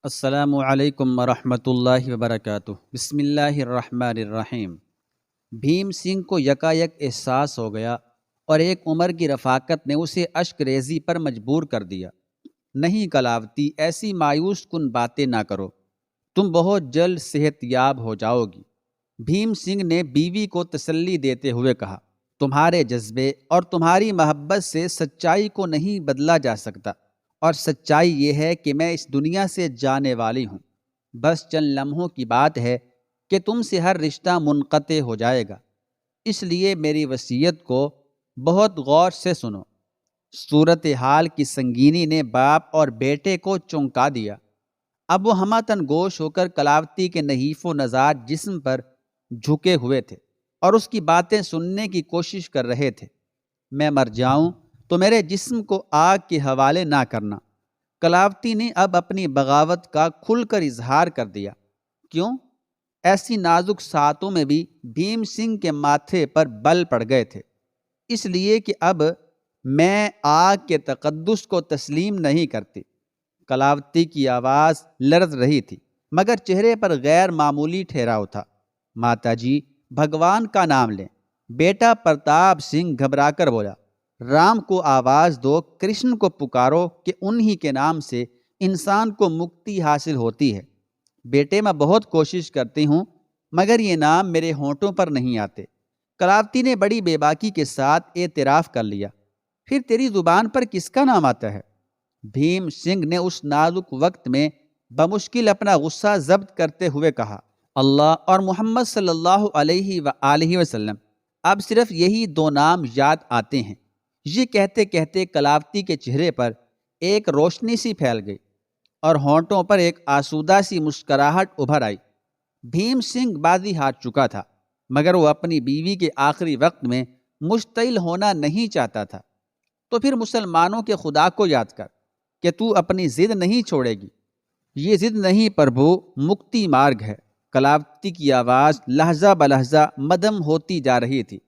السلام علیکم ورحمۃ اللہ وبرکاتہ۔ بسم اللہ الرحمن الرحیم۔ بھیم سنگھ کو یکایک احساس ہو گیا اور ایک عمر کی رفاقت نے اسے اشک ریزی پر مجبور کر دیا۔ نہیں کلاوتی، ایسی مایوس کن باتیں نہ کرو، تم بہت جلد صحت یاب ہو جاؤ گی۔ بھیم سنگھ نے بیوی کو تسلی دیتے ہوئے کہا، تمہارے جذبے اور تمہاری محبت سے سچائی کو نہیں بدلا جا سکتا، اور سچائی یہ ہے کہ میں اس دنیا سے جانے والی ہوں۔ بس چند لمحوں کی بات ہے کہ تم سے ہر رشتہ منقطع ہو جائے گا، اس لیے میری وصیت کو بہت غور سے سنو۔ صورتحال کی سنگینی نے باپ اور بیٹے کو چونکا دیا۔ اب وہ ہمہ گوش ہو کر کلاوتی کے نحیف و نژاد جسم پر جھکے ہوئے تھے اور اس کی باتیں سننے کی کوشش کر رہے تھے۔ میں مر جاؤں تو میرے جسم کو آگ کے حوالے نہ کرنا۔ کلاوتی نے اب اپنی بغاوت کا کھل کر اظہار کر دیا۔ کیوں؟ ایسی نازک ساعتوں میں بھی بھیم سنگھ کے ماتھے پر بل پڑ گئے تھے۔ اس لیے کہ اب میں آگ کے تقدس کو تسلیم نہیں کرتی۔ کلاوتی کی آواز لرز رہی تھی، مگر چہرے پر غیر معمولی ٹھہراؤ تھا۔ ماتا جی، بھگوان کا نام لیں۔ بیٹا پرتاپ سنگھ گھبرا کر بولا، رام کو آواز دو، کرشن کو پکارو کہ انہی کے نام سے انسان کو مکتی حاصل ہوتی ہے۔ بیٹے، میں بہت کوشش کرتی ہوں مگر یہ نام میرے ہونٹوں پر نہیں آتے۔ کلاوتی نے بڑی بے باکی کے ساتھ اعتراف کر لیا۔ پھر تیری زبان پر کس کا نام آتا ہے؟ بھیم سنگھ نے اس نازک وقت میں بمشکل اپنا غصہ ضبط کرتے ہوئے کہا، اللہ اور محمد صلی اللہ علیہ وآلہ وسلم۔ اب صرف یہی دو نام یاد آتے ہیں۔ یہ کہتے کہتے کلاوتی کے چہرے پر ایک روشنی سی پھیل گئی اور ہونٹوں پر ایک آسودہ سی مسکراہٹ ابھر آئی۔ بھیم سنگھ بازی ہار چکا تھا، مگر وہ اپنی بیوی کے آخری وقت میں مشتعل ہونا نہیں چاہتا تھا۔ تو پھر مسلمانوں کے خدا کو یاد کر کہ تو اپنی ضد نہیں چھوڑے گی۔ یہ ضد نہیں پربھو، مکتی مارگ ہے۔ کلاوتی کی آواز لہجہ بلہجہ مدھم ہوتی جا رہی تھی۔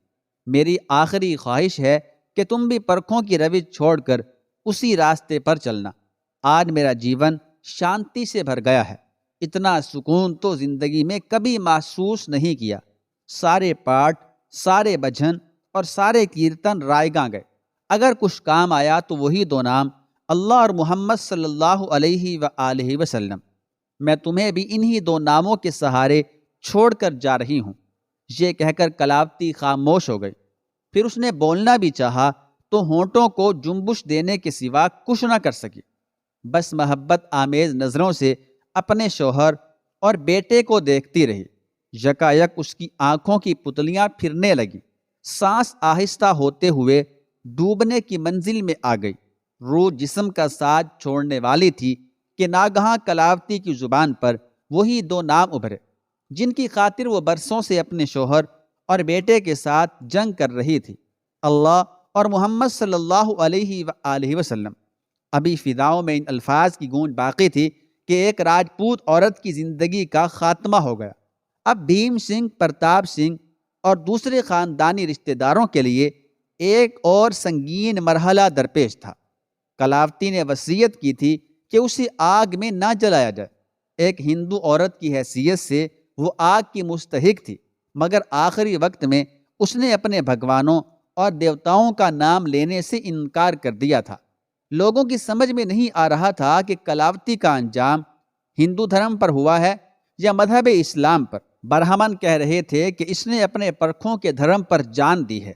میری آخری خواہش ہے کہ تم بھی پرکھوں کی روش چھوڑ کر اسی راستے پر چلنا۔ آج میرا جیون شانتی سے بھر گیا ہے۔ اتنا سکون تو زندگی میں کبھی محسوس نہیں کیا۔ سارے پاٹ، سارے بھجن اور سارے کیرتن رائیگاں گئے۔ اگر کچھ کام آیا تو وہی دو نام، اللہ اور محمد صلی اللہ علیہ وآلہ وسلم۔ میں تمہیں بھی انہی دو ناموں کے سہارے چھوڑ کر جا رہی ہوں۔ یہ کہہ کر کلاوتی خاموش ہو گئی۔ پھر اس نے بولنا بھی چاہا تو ہونٹوں کو جنبش دینے کے سوا کچھ نہ کر سکی۔ بس محبت آمیز نظروں سے اپنے شوہر اور بیٹے کو دیکھتی رہی۔ یکایک اس کی آنکھوں کی پتلیاں پھرنے لگیں، سانس آہستہ ہوتے ہوئے ڈوبنے کی منزل میں آ گئی۔ روح جسم کا ساتھ چھوڑنے والی تھی کہ ناگہاں کلاوتی کی زبان پر وہی دو نام ابھرے جن کی خاطر وہ برسوں سے اپنے شوہر اور بیٹے کے ساتھ جنگ کر رہی تھی، اللہ اور محمد صلی اللہ علیہ وآلہ وسلم۔ ابھی فضاؤں میں ان الفاظ کی گونج باقی تھی کہ ایک راجپوت عورت کی زندگی کا خاتمہ ہو گیا۔ اب بھیم سنگھ، پرتاپ سنگھ اور دوسرے خاندانی رشتہ داروں کے لیے ایک اور سنگین مرحلہ درپیش تھا۔ کلاوتی نے وصیت کی تھی کہ اسے آگ میں نہ جلایا جائے۔ ایک ہندو عورت کی حیثیت سے وہ آگ کی مستحق تھی، مگر آخری وقت میں اس نے اپنے بھگوانوں اور دیوتاؤں کا نام لینے سے انکار کر دیا تھا۔ لوگوں کی سمجھ میں نہیں آ رہا تھا کہ کلاوتی کا انجام ہندو دھرم پر ہوا ہے یا مذہب اسلام پر۔ برہمن کہہ رہے تھے کہ اس نے اپنے پرکھوں کے دھرم پر جان دی ہے۔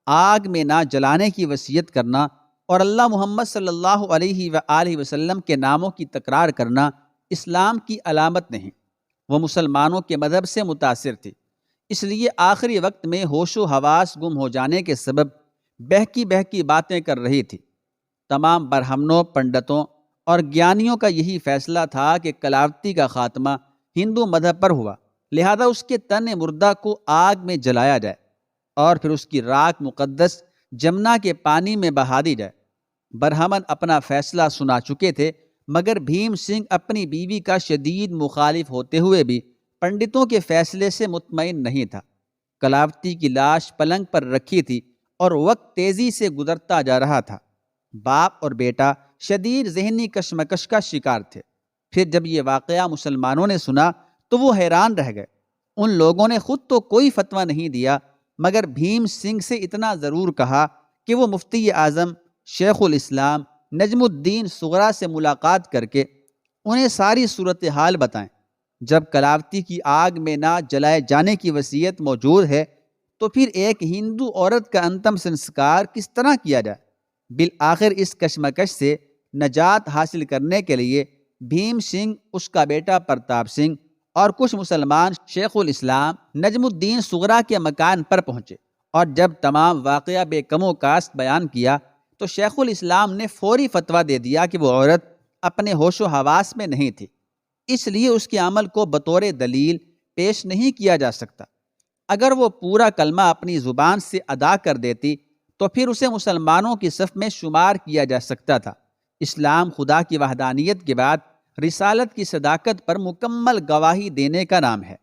آگ میں نہ جلانے کی وصیت کرنا اور اللہ محمد صلی اللہ علیہ وآلہ وسلم کے ناموں کی تکرار کرنا اسلام کی علامت نہیں۔ وہ مسلمانوں کے مذہب سے متاثر تھی، اس لیے آخری وقت میں ہوش و حواس گم ہو جانے کے سبب بہکی بہکی باتیں کر رہی تھی۔ تمام برہمنوں، پنڈتوں اور گیانیوں کا یہی فیصلہ تھا کہ کلاوتی کا خاتمہ ہندو مذہب پر ہوا، لہذا اس کے تن مردہ کو آگ میں جلایا جائے اور پھر اس کی راکھ مقدس جمنا کے پانی میں بہا دی جائے۔ برہمن اپنا فیصلہ سنا چکے تھے، مگر بھیم سنگھ اپنی بیوی کا شدید مخالف ہوتے ہوئے بھی پنڈتوں کے فیصلے سے مطمئن نہیں تھا۔ کلاوتی کی لاش پلنگ پر رکھی تھی اور وقت تیزی سے گزرتا جا رہا تھا۔ باپ اور بیٹا شدید ذہنی کشمکش کا شکار تھے۔ پھر جب یہ واقعہ مسلمانوں نے سنا تو وہ حیران رہ گئے۔ ان لوگوں نے خود تو کوئی فتویٰ نہیں دیا، مگر بھیم سنگھ سے اتنا ضرور کہا کہ وہ مفتی اعظم شیخ الاسلام نجم الدین صغرا سے ملاقات کر کے انہیں ساری صورتحال بتائیں۔ جب کلاوتی کی آگ میں نہ جلائے جانے کی وصیت موجود ہے تو پھر ایک ہندو عورت کا انتم سنسکار کس طرح کیا جائے؟ بالآخر اس کشمکش سے نجات حاصل کرنے کے لیے بھیم سنگھ، اس کا بیٹا پرتاپ سنگھ اور کچھ مسلمان شیخ الاسلام نجم الدین صغرا کے مکان پر پہنچے، اور جب تمام واقعہ بے کم و کاست بیان کیا تو شیخ الاسلام نے فوری فتویٰ دے دیا کہ وہ عورت اپنے ہوش و حواس میں نہیں تھی، اس لیے اس کے عمل کو بطور دلیل پیش نہیں کیا جا سکتا۔ اگر وہ پورا کلمہ اپنی زبان سے ادا کر دیتی تو پھر اسے مسلمانوں کی صف میں شمار کیا جا سکتا تھا۔ اسلام خدا کی وحدانیت کے بعد رسالت کی صداقت پر مکمل گواہی دینے کا نام ہے۔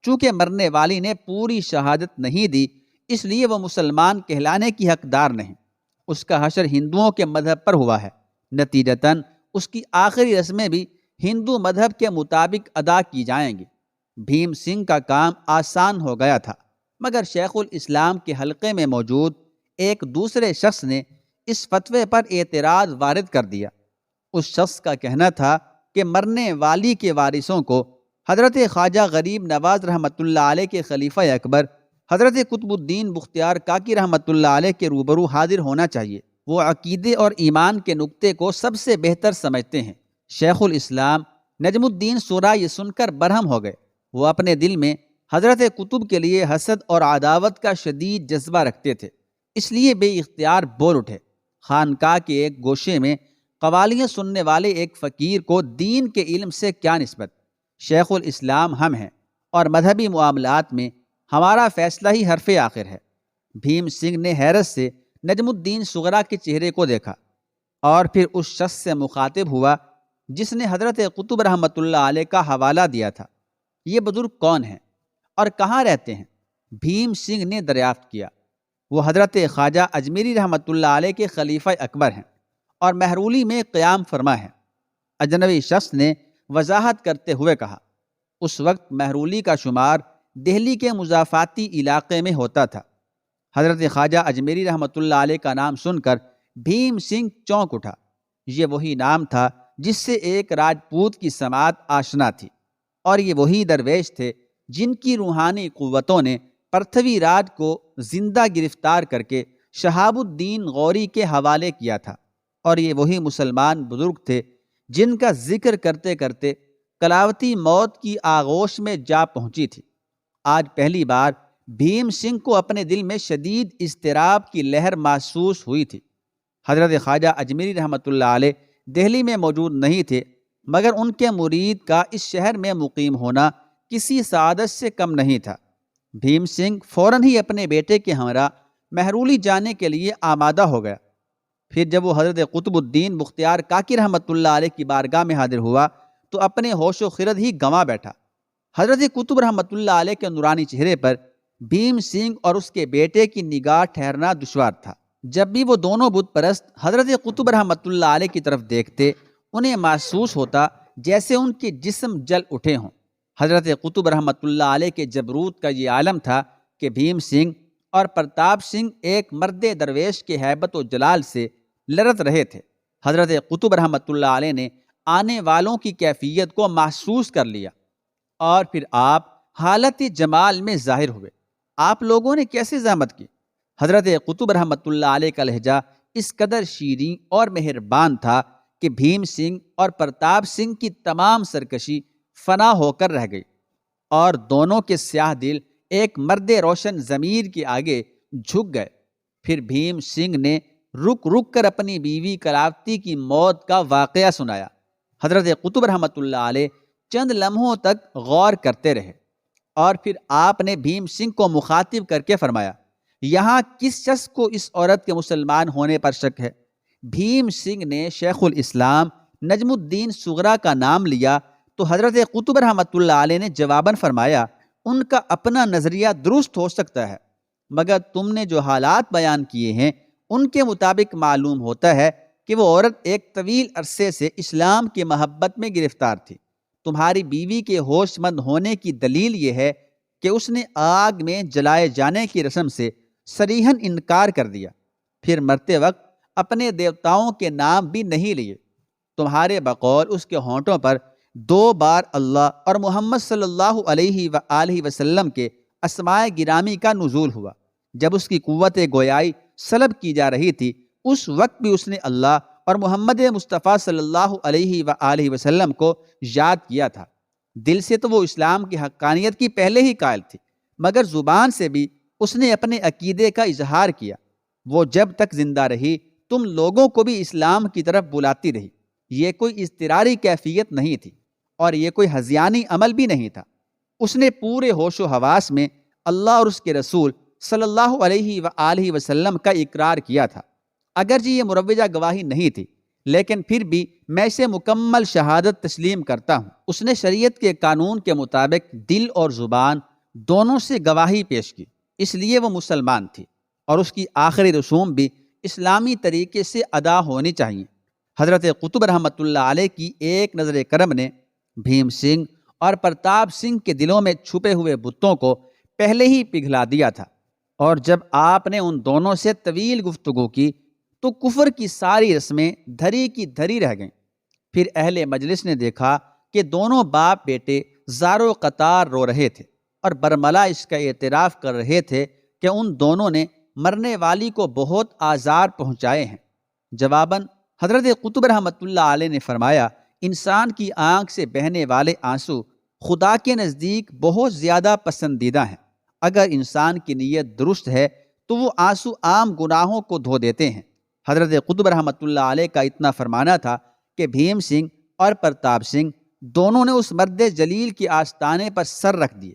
چونکہ مرنے والی نے پوری شہادت نہیں دی، اس لیے وہ مسلمان کہلانے کی حقدار نہیں۔ اس کا حشر ہندوؤں کے مذہب پر ہوا ہے، نتیجتاً اس کی آخری رسمیں بھی ہندو مذہب کے مطابق ادا کی جائیں گی۔ بھیم سنگھ کا کام آسان ہو گیا تھا، مگر شیخ الاسلام کے حلقے میں موجود ایک دوسرے شخص نے اس فتوے پر اعتراض وارد کر دیا۔ اس شخص کا کہنا تھا کہ مرنے والی کے وارثوں کو حضرت خواجہ غریب نواز رحمۃ اللہ علیہ کے خلیفہ اکبر حضرت قطب الدین بختیار کاکی رحمۃ اللہ علیہ کے روبرو حاضر ہونا چاہیے۔ وہ عقیدے اور ایمان کے نقطے کو سب سے بہتر سمجھتے ہیں۔ شیخ الاسلام نجم الدین صغرا یہ سن کر برہم ہو گئے۔ وہ اپنے دل میں حضرت قطب کے لیے حسد اور عداوت کا شدید جذبہ رکھتے تھے، اس لیے بے اختیار بول اٹھے۔ خانقاہ کے ایک گوشے میں قوالیاں سننے والے ایک فقیر کو دین کے علم سے کیا نسبت؟ شیخ الاسلام ہم ہیں اور مذہبی معاملات میں ہمارا فیصلہ ہی حرف آخر ہے۔ بھیم سنگھ نے حیرت سے نجم الدین صغرا کے چہرے کو دیکھا اور پھر اس شخص سے مخاطب ہوا جس نے حضرت قطب رحمۃ اللہ علیہ کا حوالہ دیا تھا۔ یہ بزرگ کون ہیں اور کہاں رہتے ہیں؟ بھیم سنگھ نے دریافت کیا۔ وہ حضرت خواجہ اجمیری رحمۃ اللہ علیہ کے خلیفہ اکبر ہیں اور مہرولی میں قیام فرما ہیں۔ اجنبی شخص نے وضاحت کرتے ہوئے کہا، اس وقت مہرولی کا شمار دہلی کے مضافاتی علاقے میں ہوتا تھا۔ حضرت خواجہ اجمیری رحمۃ اللہ علیہ کا نام سن کر بھیم سنگھ چونک اٹھا۔ یہ وہی نام تھا جس سے ایک راجپوت کی سماعت آشنا تھی، اور یہ وہی درویش تھے جن کی روحانی قوتوں نے پرتھوی راج کو زندہ گرفتار کر کے شہاب الدین غوری کے حوالے کیا تھا، اور یہ وہی مسلمان بزرگ تھے جن کا ذکر کرتے کرتے کلاوتی موت کی آغوش میں جا پہنچی تھی۔ آج پہلی بار بھیم سنگھ کو اپنے دل میں شدید اضطراب کی لہر محسوس ہوئی تھی۔ حضرت خواجہ اجمیری رحمۃ اللہ علیہ دہلی میں موجود نہیں تھے، مگر ان کے مرید کا اس شہر میں مقیم ہونا کسی سعادت سے کم نہیں تھا۔ بھیم سنگھ فوراً ہی اپنے بیٹے کے ہمراہ مہرولی جانے کے لیے آمادہ ہو گیا۔ پھر جب وہ حضرت قطب الدین بختیار کاکی رحمۃ اللہ علیہ کی بارگاہ میں حاضر ہوا تو اپنے ہوش و خرد ہی گنوا بیٹھا۔ حضرت قطب رحمۃ اللہ علیہ کے نورانی چہرے پر بھیم سنگھ اور اس کے بیٹے کی نگاہ ٹھہرنا دشوار تھا۔ جب بھی وہ دونوں بت پرست حضرت قطب رحمۃ اللہ علیہ کی طرف دیکھتے، انہیں محسوس ہوتا جیسے ان کے جسم جل اٹھے ہوں۔ حضرت قطب رحمۃ اللہ علیہ کے جبروت کا یہ عالم تھا کہ بھیم سنگھ اور پرتاپ سنگھ ایک مرد درویش کے ہیبت و جلال سے لرز رہے تھے۔ حضرت قطب رحمۃ اللہ علیہ نے آنے والوں کی کیفیت کو محسوس کر لیا اور پھر آپ حالت جمال میں ظاہر ہوئے۔ آپ لوگوں نے کیسے زحمت کی؟ حضرت قطب رحمۃ اللہ علیہ کا لہجہ اس قدر شیریں اور مہربان تھا کہ بھیم سنگھ اور پرتاپ سنگھ کی تمام سرکشی فنا ہو کر رہ گئی، اور دونوں کے سیاہ دل ایک مرد روشن ضمیر کے آگے جھک گئے۔ پھر بھیم سنگھ نے رک رک کر اپنی بیوی کلاوتی کی موت کا واقعہ سنایا۔ حضرت قطب رحمۃ اللہ علیہ چند لمحوں تک غور کرتے رہے، اور پھر آپ نے بھیم سنگھ کو مخاطب کر کے فرمایا، یہاں کس شخص کو اس عورت کے مسلمان ہونے پر شک ہے؟ بھیم سنگھ نے شیخ الاسلام نجم الدین صغرا کا نام لیا تو حضرت قطب رحمۃ اللہ علیہ نے جواباً فرمایا، ان کا اپنا نظریہ درست ہو سکتا ہے، مگر تم نے جو حالات بیان کیے ہیں ان کے مطابق معلوم ہوتا ہے کہ وہ عورت ایک طویل عرصے سے اسلام کی محبت میں گرفتار تھی۔ تمہاری بیوی کے ہوش مند ہونے کی دلیل یہ ہے کہ اس نے آگ میں جلائے جانے کی رسم سے صریحاً انکار کر دیا، پھر مرتے وقت اپنے دیوتاؤں کے نام بھی نہیں لیے۔ تمہارے بقول اس کے ہونٹوں پر 2 بار اللہ اور محمد صلی اللہ علیہ وآلہ وسلم کے اسماء گرامی کا نزول ہوا۔ جب اس کی قوت گویائی سلب کی جا رہی تھی، اس وقت بھی اس نے اللہ اور محمد مصطفیٰ صلی اللہ علیہ وآلہ وسلم کو یاد کیا تھا۔ دل سے تو وہ اسلام کی حقانیت کی پہلے ہی قائل تھی، مگر زبان سے بھی اس نے اپنے عقیدے کا اظہار کیا۔ وہ جب تک زندہ رہی تم لوگوں کو بھی اسلام کی طرف بلاتی رہی۔ یہ کوئی اضطراری کیفیت نہیں تھی اور یہ کوئی ہذیانی عمل بھی نہیں تھا۔ اس نے پورے ہوش و حواس میں اللہ اور اس کے رسول صلی اللہ علیہ وآلہ وسلم کا اقرار کیا تھا۔ اگرچہ یہ مروجہ گواہی نہیں تھی، لیکن پھر بھی میں اسے مکمل شہادت تسلیم کرتا ہوں۔ اس نے شریعت کے قانون کے مطابق دل اور زبان دونوں سے گواہی پیش کی، اس لیے وہ مسلمان تھی، اور اس کی آخری رسوم بھی اسلامی طریقے سے ادا ہونی چاہیے۔ حضرت قطب رحمۃ اللہ علیہ کی ایک نظر کرم نے بھیم سنگھ اور پرتاپ سنگھ کے دلوں میں چھپے ہوئے بتوں کو پہلے ہی پگھلا دیا تھا، اور جب آپ نے ان دونوں سے طویل گفتگو کی تو کفر کی ساری رسمیں دھری کی دھری رہ گئیں۔ پھر اہل مجلس نے دیکھا کہ دونوں باپ بیٹے زارو قطار رو رہے تھے اور برملا اس کا اعتراف کر رہے تھے کہ ان دونوں نے مرنے والی کو بہت آزار پہنچائے ہیں۔ جواباً حضرت قطب رحمۃ اللہ علیہ نے فرمایا، انسان کی آنکھ سے بہنے والے آنسو خدا کے نزدیک بہت زیادہ پسندیدہ ہیں۔ اگر انسان کی نیت درست ہے تو وہ آنسو عام گناہوں کو دھو دیتے ہیں۔ حضرت قطب رحمۃ اللہ علیہ کا اتنا فرمانا تھا کہ بھیم سنگھ اور پرتاپ سنگھ دونوں نے اس مرد جلیل کے آستانے پر سر رکھ دیے،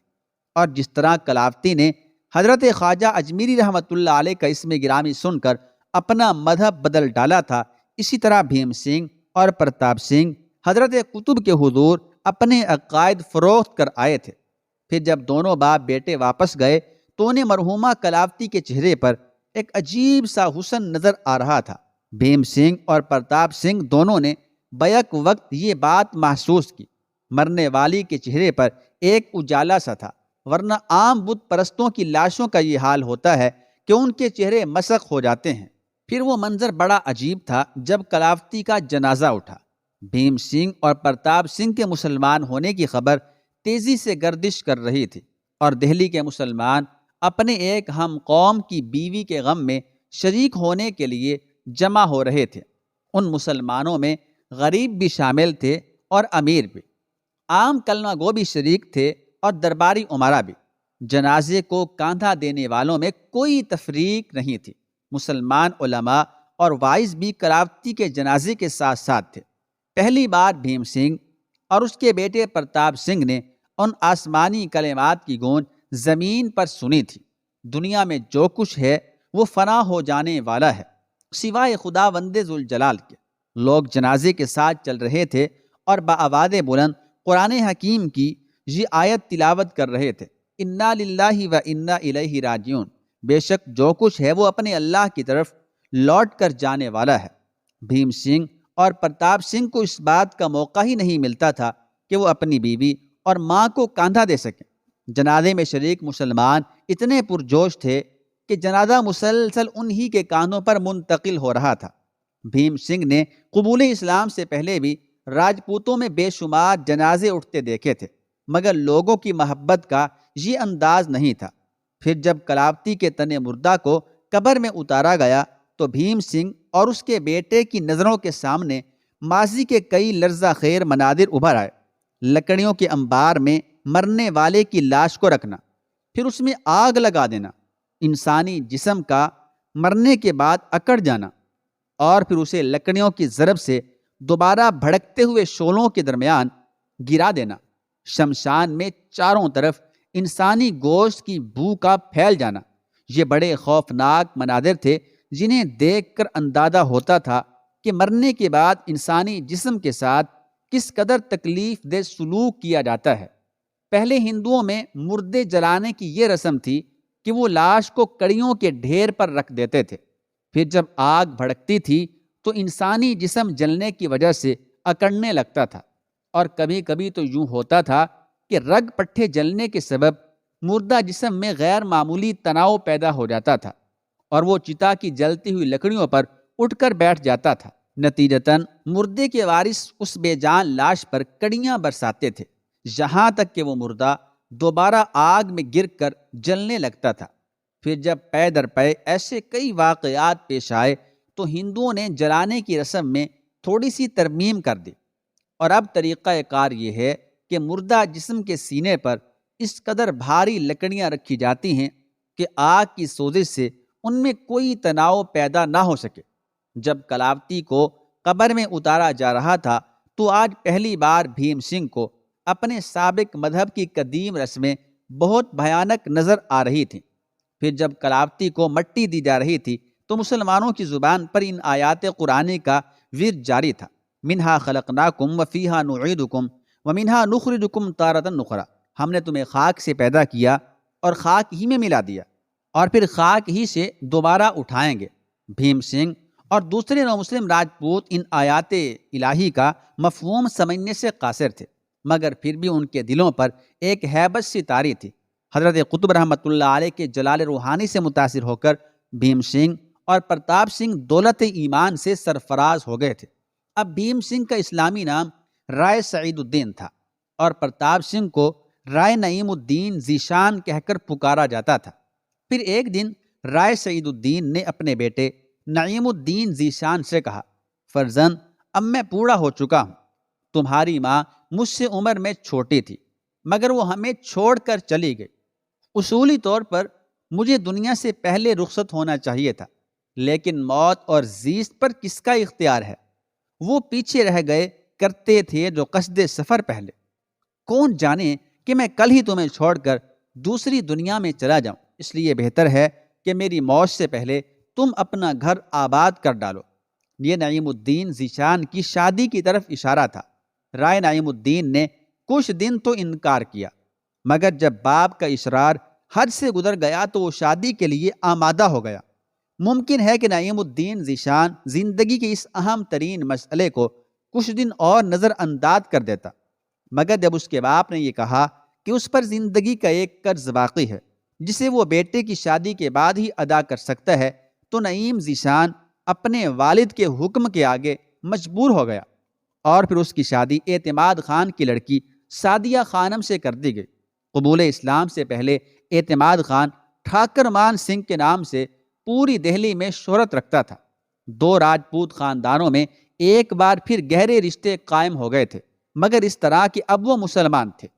اور جس طرح کلاوتی نے حضرت خواجہ اجمیری رحمۃ اللہ علیہ کا اسم گرامی سن کر اپنا مذہب بدل ڈالا تھا، اسی طرح بھیم سنگھ اور پرتاپ سنگھ حضرت قطب کے حضور اپنے عقائد فروخت کر آئے تھے۔ پھر جب دونوں باپ بیٹے واپس گئے تو انہیں مرحومہ کلاوتی کے چہرے پر ایک عجیب سا حسن نظر آ رہا تھا۔ بھیم سنگھ اور پرتاپ سنگھ دونوں نے بیک وقت یہ بات محسوس کی، مرنے والی کے چہرے پر ایک اجالا سا تھا، ورنہ عام بت پرستوں کی لاشوں کا یہ حال ہوتا ہے کہ ان کے چہرے مسخ ہو جاتے ہیں۔ پھر وہ منظر بڑا عجیب تھا جب کلاوتی کا جنازہ اٹھا۔ بھیم سنگھ اور پرتاپ سنگھ کے مسلمان ہونے کی خبر تیزی سے گردش کر رہی تھی، اور دہلی کے مسلمان اپنے ایک ہم قوم کی بیوی کے غم میں شریک ہونے کے لیے جمع ہو رہے تھے۔ ان مسلمانوں میں غریب بھی شامل تھے اور امیر بھی، عام کلمہ گو بھی شریک تھے اور درباری امراء بھی۔ جنازے کو کاندھا دینے والوں میں کوئی تفریق نہیں تھی۔ مسلمان علماء اور وائز بھی کلاوتی کے جنازے کے ساتھ ساتھ تھے۔ پہلی بار بھیم سنگھ اور اس کے بیٹے پرتاپ سنگھ نے ان آسمانی کلمات کی گونج زمین پر سنی تھی، دنیا میں جو کچھ ہے وہ فنا ہو جانے والا ہے سوائے خداوند ذوالجلال کے۔ لوگ جنازے کے ساتھ چل رہے تھے اور بآواز بلند قرآن حکیم کی یہ آیت تلاوت کر رہے تھے، انا للہ و انا الیہ راجعون، بے شک جو کچھ ہے وہ اپنے اللہ کی طرف لوٹ کر جانے والا ہے۔ بھیم سنگھ اور پرتاپ سنگھ کو اس بات کا موقع ہی نہیں ملتا تھا کہ وہ اپنی بیوی اور ماں کو کاندھا دے سکیں۔ جنازے میں شریک مسلمان اتنے پرجوش تھے کہ جنازہ مسلسل انہی کے کاندھوں پر منتقل ہو رہا تھا۔ بھیم سنگھ نے قبول اسلام سے پہلے بھی راجپوتوں میں بے شمار جنازے اٹھتے دیکھے تھے، مگر لوگوں کی محبت کا یہ انداز نہیں تھا۔ پھر جب کلاوتی کے تن مردہ کو قبر میں اتارا گیا تو بھیم سنگھ اور اس کے بیٹے کی نظروں کے سامنے ماضی کے کئی لرزہ خیز مناظر ابھر آئے۔ لکڑیوں کے انبار میں مرنے والے کی لاش کو رکھنا، پھر اس میں آگ لگا دینا، انسانی جسم کا مرنے کے بعد اکڑ جانا، اور پھر اسے لکڑیوں کی ضرب سے دوبارہ بھڑکتے ہوئے شعلوں کے درمیان گرا دینا، شمشان میں چاروں طرف انسانی گوشت کی بو کا پھیل جانا، یہ بڑے خوفناک مناظر تھے جنہیں دیکھ کر اندازہ ہوتا تھا کہ مرنے کے بعد انسانی جسم کے ساتھ کس قدر تکلیف دہ سلوک کیا جاتا ہے۔ پہلے ہندوؤں میں مردے جلانے کی یہ رسم تھی کہ وہ لاش کو کڑیوں کے ڈھیر پر رکھ دیتے تھے، پھر جب آگ بھڑکتی تھی تو انسانی جسم جلنے کی وجہ سے اکڑنے لگتا تھا، اور کبھی کبھی تو یوں ہوتا تھا کہ رگ پٹھے جلنے کے سبب مردہ جسم میں غیر معمولی تناؤ پیدا ہو جاتا تھا اور وہ چتا کی جلتی ہوئی لکڑیوں پر اٹھ کر بیٹھ جاتا تھا۔ نتیجتاً مردے کے وارث اس بے جان لاش پر کڑیاں برساتے تھے، یہاں تک کہ وہ مردہ دوبارہ آگ میں گر کر جلنے لگتا تھا۔ پھر جب پے در پے ایسے کئی واقعات پیش آئے تو ہندوؤں نے جلانے کی رسم میں تھوڑی سی ترمیم کر دی، اور اب طریقہ کار یہ ہے کہ مردہ جسم کے سینے پر اس قدر بھاری لکڑیاں رکھی جاتی ہیں کہ آگ کی سوزش سے ان میں کوئی تناؤ پیدا نہ ہو سکے۔ جب کلاوتی کو قبر میں اتارا جا رہا تھا تو آج پہلی بار بھیم سنگھ کو اپنے سابق مذہب کی قدیم رسمیں بہت بھیانک نظر آ رہی تھیں۔ پھر جب کلاوتی کو مٹی دی جا رہی تھی تو مسلمانوں کی زبان پر ان آیات قرآنی کا ورد جاری تھا، منہا خلقناکم وفیہا نعیدکم ومنہا نخرجکم تارۃ اخری، ہم نے تمہیں خاک سے پیدا کیا اور خاک ہی میں ملا دیا، اور پھر خاک ہی سے دوبارہ اٹھائیں گے۔ بھیم سنگھ اور دوسرے نومسلم راجپوت ان آیات الہی کا مفہوم سمجھنے سے قاصر تھے، مگر پھر بھی ان کے دلوں پر ایک ہیبت سی طاری تھی۔ حضرت قطب رحمۃ اللہ علیہ کے جلال روحانی سے متاثر ہو کر بھیم سنگھ اور پرتاپ سنگھ دولت ایمان سے سرفراز ہو گئے تھے۔ اب بھیم سنگھ کا اسلامی نام رائے سعید الدین تھا، اور پرتاپ سنگھ کو رائے نعیم الدین ذیشان کہہ کر پکارا جاتا تھا۔ پھر ایک دن رائے سعید الدین نے اپنے بیٹے نعیم الدین ذیشان سے کہا، فرزند، اب میں بوڑھا ہو چکا ہوں، تمہاری ماں مجھ سے عمر میں چھوٹی تھی مگر وہ ہمیں چھوڑ کر چلی گئی۔ اصولی طور پر مجھے دنیا سے پہلے رخصت ہونا چاہیے تھا، لیکن موت اور زیست پر کس کا اختیار ہے؟ وہ پیچھے رہ گئے کرتے تھے جو قصد سفر پہلے۔ کون جانے کہ میں کل ہی تمہیں چھوڑ کر دوسری دنیا میں چلا جاؤں، اس لیے بہتر ہے کہ میری موت سے پہلے تم اپنا گھر آباد کر ڈالو۔ یہ نعیم الدین ذیشان کی شادی کی طرف اشارہ تھا۔ رائے نعیم الدین نے کچھ دن تو انکار کیا، مگر جب باپ کا اصرار حد سے گزر گیا تو وہ شادی کے لیے آمادہ ہو گیا۔ ممکن ہے کہ نعیم الدین ذیشان زندگی کے اس اہم ترین مسئلے کو کچھ دن اور نظر انداز کر دیتا، مگر جب اس کے باپ نے یہ کہا کہ اس پر زندگی کا ایک قرض باقی ہے جسے وہ بیٹے کی شادی کے بعد ہی ادا کر سکتا ہے، تو نعیم ذیشان اپنے والد کے حکم کے آگے مجبور ہو گیا، اور پھر اس کی شادی اعتماد خان کی لڑکی سعدیہ خانم سے کر دی گئی۔ قبول اسلام سے پہلے اعتماد خان ٹھاکر مان سنگھ کے نام سے پوری دہلی میں شہرت رکھتا تھا۔ دو راجپوت خاندانوں میں ایک بار پھر گہرے رشتے قائم ہو گئے تھے، مگر اس طرح کہ اب وہ مسلمان تھے،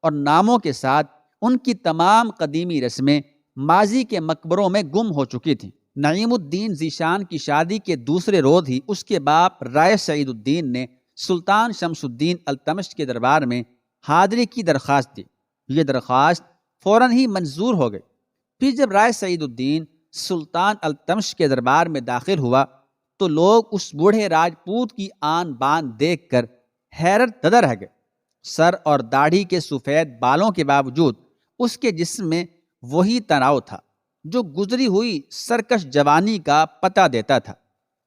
اور ناموں کے ساتھ ان کی تمام قدیمی رسمیں ماضی کے مقبروں میں گم ہو چکی تھیں۔ نعیم الدین ذیشان کی شادی کے دوسرے روز ہی اس کے باپ رائے سعید الدین نے سلطان شمس الدین التمش کے دربار میں حاضری کی درخواست دی۔ یہ درخواست فوراً ہی منظور ہو گئی۔ پھر جب رائے سعید الدین سلطان التمش کے دربار میں داخل ہوا تو لوگ اس بوڑھے راجپوت کی آن بان دیکھ کر حیرت زدہ رہ گئے۔ سر اور داڑھی کے سفید بالوں کے باوجود اس کے جسم میں وہی تناؤ تھا جو گزری ہوئی سرکش جوانی کا پتہ دیتا تھا۔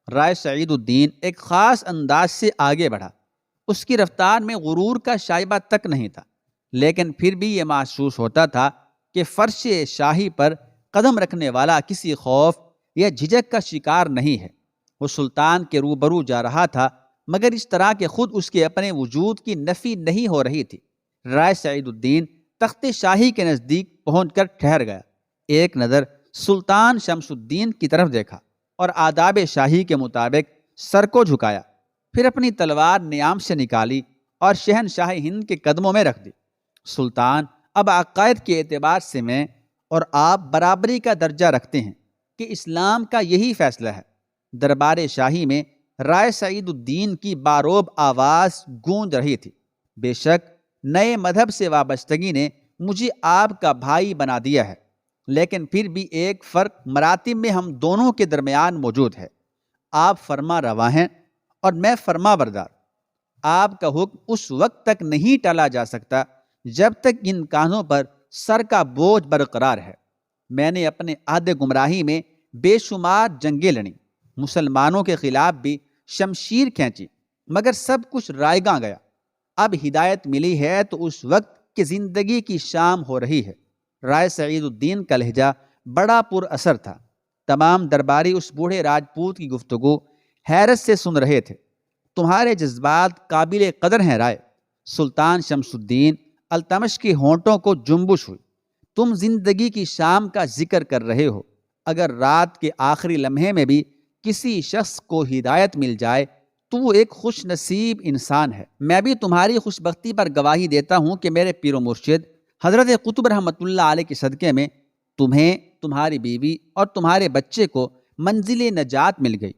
رائے سعید الدین ایک خاص انداز سے آگے بڑھا، اس کی رفتار میں غرور کا شائبہ تک نہیں تھا، لیکن پھر بھی یہ محسوس ہوتا تھا کہ فرش شاہی پر قدم رکھنے والا کسی خوف یا جھجک کا شکار نہیں ہے۔ وہ سلطان کے روبرو جا رہا تھا، مگر اس طرح کہ خود اس کے اپنے وجود کی نفی نہیں ہو رہی تھی۔ رائے سعید الدین تخت شاہی کے نزدیک پہنچ کر ٹھہر گیا، ایک نظر سلطان شمس الدین کی طرف دیکھا اور آداب شاہی کے مطابق سر کو جھکایا، پھر اپنی تلوار نیام سے نکالی اور شہنشاہ ہند کے قدموں میں رکھ دی۔ سلطان، اب عقائد کے اعتبار سے میں اور آپ برابری کا درجہ رکھتے ہیں کہ اسلام کا یہی فیصلہ ہے۔ دربار شاہی میں رائے سعید الدین کی باروب آواز گونج رہی تھی۔ بے شک نئے مذہب سے وابستگی نے مجھے آپ کا بھائی بنا دیا ہے، لیکن پھر بھی ایک فرق مراتب میں ہم دونوں کے درمیان موجود ہے۔ آپ فرما روا ہیں اور میں فرما بردار۔ آپ کا حکم اس وقت تک نہیں ٹالا جا سکتا جب تک ان کانوں پر سر کا بوجھ برقرار ہے۔ میں نے اپنے عہد گمراہی میں بے شمار جنگیں لڑیں، مسلمانوں کے خلاف بھی شمشیر کھینچی مگر سب کچھ رائیگاں گیا۔ اب ہدایت ملی ہے تو اس وقت کہ زندگی کی شام ہو رہی ہے۔ رائے سعید الدین کا لہجہ بڑا پر اثر تھا۔ تمام درباری اس بوڑھے راجپوت کی گفتگو حیرت سے سن رہے تھے۔ تمہارے جذبات قابل قدر ہیں رائے۔ سلطان شمس الدین التمش کے ہونٹوں کو جنبش ہوئی۔ تم زندگی کی شام کا ذکر کر رہے ہو۔ اگر رات کے آخری لمحے میں بھی کسی شخص کو ہدایت مل جائے تو وہ ایک خوش نصیب انسان ہے۔ میں بھی تمہاری خوش بختی پر گواہی دیتا ہوں کہ میرے پیر و مرشد حضرت قطب رحمۃ اللہ علیہ کے صدقے میں تمہیں، تمہاری بیوی اور تمہارے بچے کو منزل نجات مل گئی۔